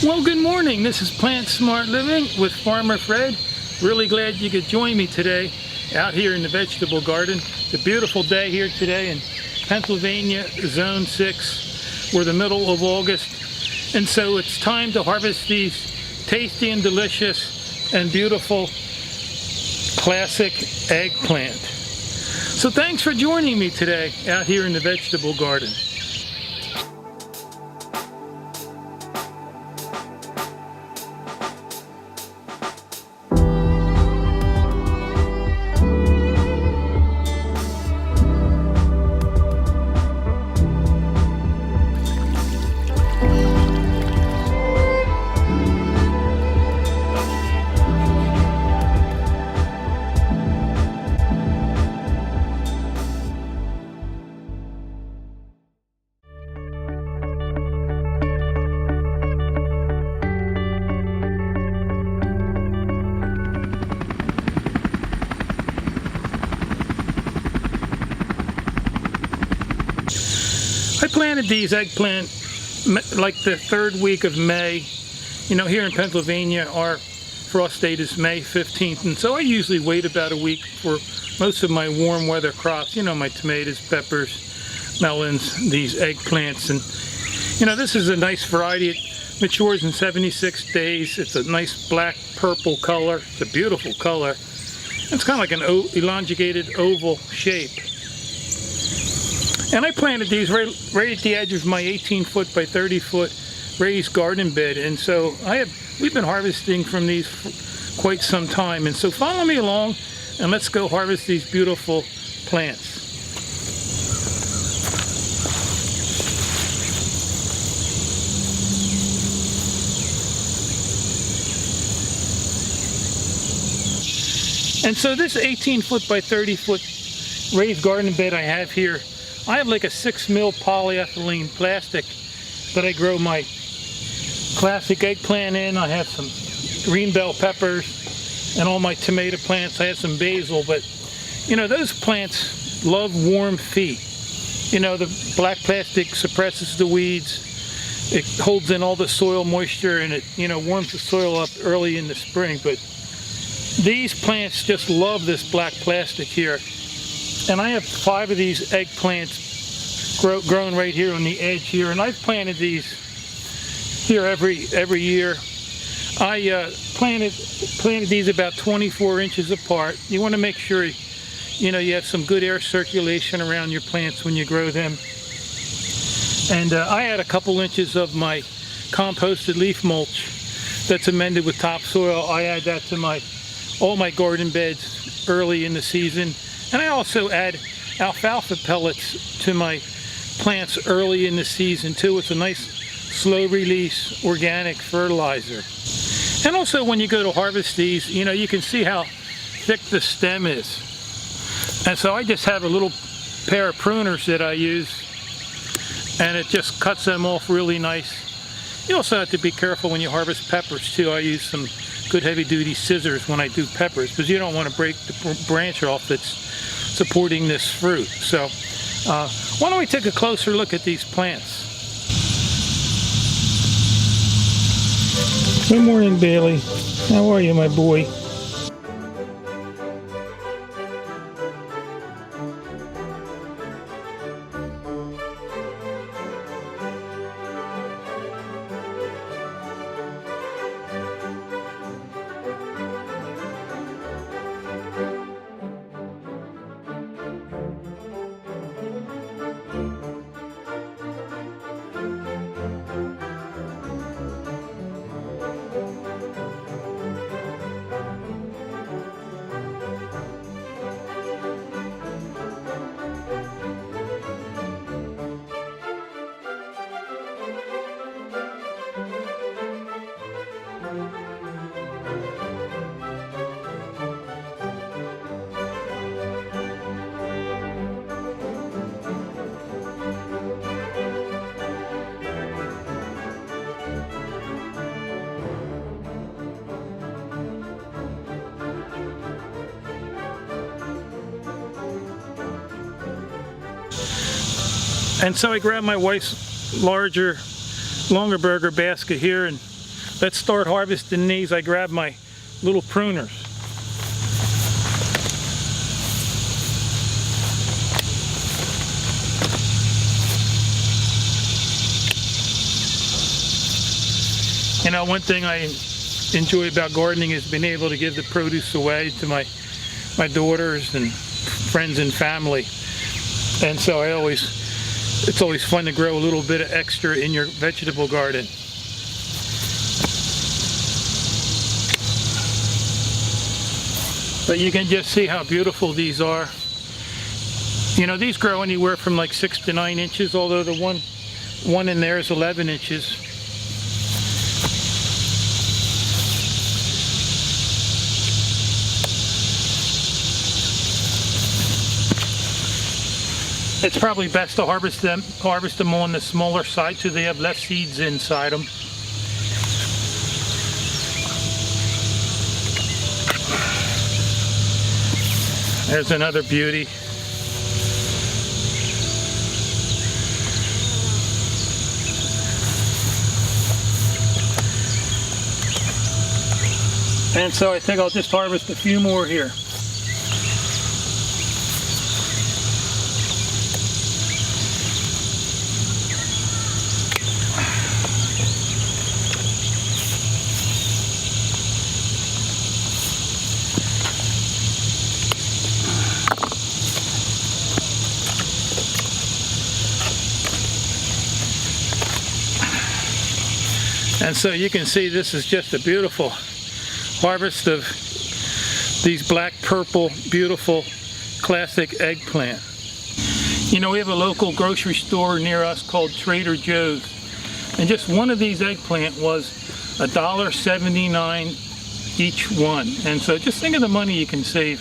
Well, good morning. This is Plant Smart Living with Farmer Fred. Really glad you could join me today out here in the vegetable garden. It's a beautiful day here today in Pennsylvania, Zone 6. We're the middle of August, and so it's time to harvest these tasty and delicious and beautiful classic eggplant. So thanks for joining me today out here in the vegetable garden. I planted these eggplant like the third week of May. You know, here in Pennsylvania our frost date is May 15th, and so I usually wait about a week for most of my warm weather crops. You know, my tomatoes, peppers, melons, these eggplants. And you know, this is a nice variety. It matures in 76 days. It's a nice black purple color. It's a beautiful color. It's kind of like an elongated oval shape. And I planted these right at the edge of my 18-foot by 30-foot raised garden bed, and so we've been harvesting from these for quite some time. And so follow me along, and let's go harvest these beautiful plants. And so this 18-foot by 30-foot raised garden bed I have here, I have like a 6 mil polyethylene plastic that I grow my classic eggplant in. I have some green bell peppers and all my tomato plants. I have some basil, but you know, those plants love warm feet. You know, the black plastic suppresses the weeds. It holds in all the soil moisture, and it, you know, warms the soil up early in the spring. But these plants just love this black plastic here. And I have 5 of these eggplants grown right here on the edge here, and I've planted these here every year. I planted these about 24 inches apart. You want to make sure you have some good air circulation around your plants when you grow them. And I add a couple inches of my composted leaf mulch that's amended with topsoil. I add that to all my garden beds early in the season. And I also add alfalfa pellets to my plants early in the season too. It's a nice slow release organic fertilizer. And also when you go to harvest these, you know, you can see how thick the stem is. And so I just have a little pair of pruners that I use, and it just cuts them off really nice. You also have to be careful when you harvest peppers too. I use some good heavy-duty scissors when I do peppers, because you don't want to break the branch off that's supporting this fruit. So why don't we take a closer look at these plants. Good morning, Bailey. How are you, my boy? And so I grabbed my wife's longer burger basket here, and let's start harvesting these. I grabbed my little pruners. You know, one thing I enjoy about gardening is being able to give the produce away to my daughters and friends and family. And so it's always fun to grow a little bit of extra in your vegetable garden. But you can just see how beautiful these are. You know, these grow anywhere from like 6 to 9 inches, although the one in there is 11 inches. It's probably best to harvest them on the smaller side so they have less seeds inside them. There's another beauty. And so I think I'll just harvest a few more here. And so you can see this is just a beautiful harvest of these black, purple, beautiful classic eggplant. You know, we have a local grocery store near us called Trader Joe's, and just one of these eggplant was $1.79 each one. And so just think of the money you can save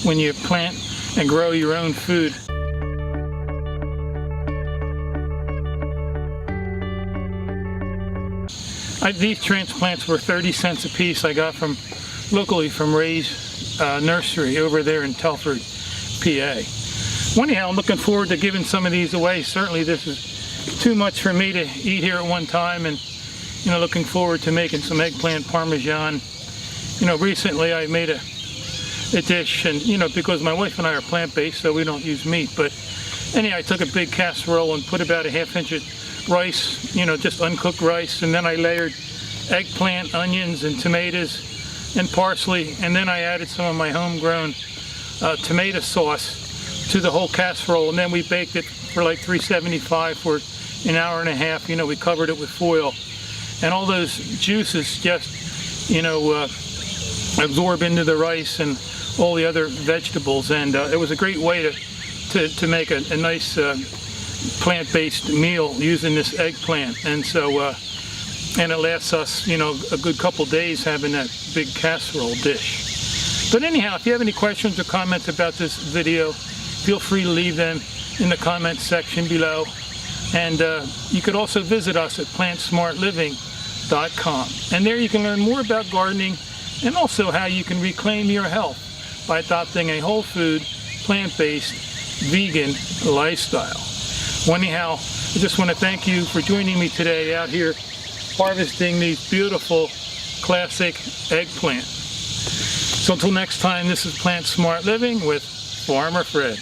when you plant and grow your own food. These transplants were 30 cents a piece. I got locally from Ray's nursery over there in Telford, PA. Well, anyhow, I'm looking forward to giving some of these away. Certainly this is too much for me to eat here at one time, and you know, looking forward to making some eggplant parmesan. You know, recently I made a dish, and you know, because my wife and I are plant-based, so we don't use meat, but anyhow, I took a big casserole and put about a half-inch of rice, you know, just uncooked rice, and then I layered eggplant, onions, and tomatoes and parsley, and then I added some of my homegrown tomato sauce to the whole casserole, and then we baked it for like 375 for an hour and a half. You know, we covered it with foil, and all those juices just, you know, absorb into the rice and all the other vegetables, and it was a great way to make a nice plant-based meal using this eggplant. And so and it lasts us, you know, a good couple days having that big casserole dish. But anyhow, if you have any questions or comments about this video, feel free to leave them in the comments section below. And you could also visit us at plantsmartliving.com, and there you can learn more about gardening and also how you can reclaim your health by adopting a whole food, plant-based, vegan lifestyle. Well, anyhow, I just want to thank you for joining me today out here harvesting these beautiful classic eggplant. So until next time, this is Plant Smart Living with Farmer Fred.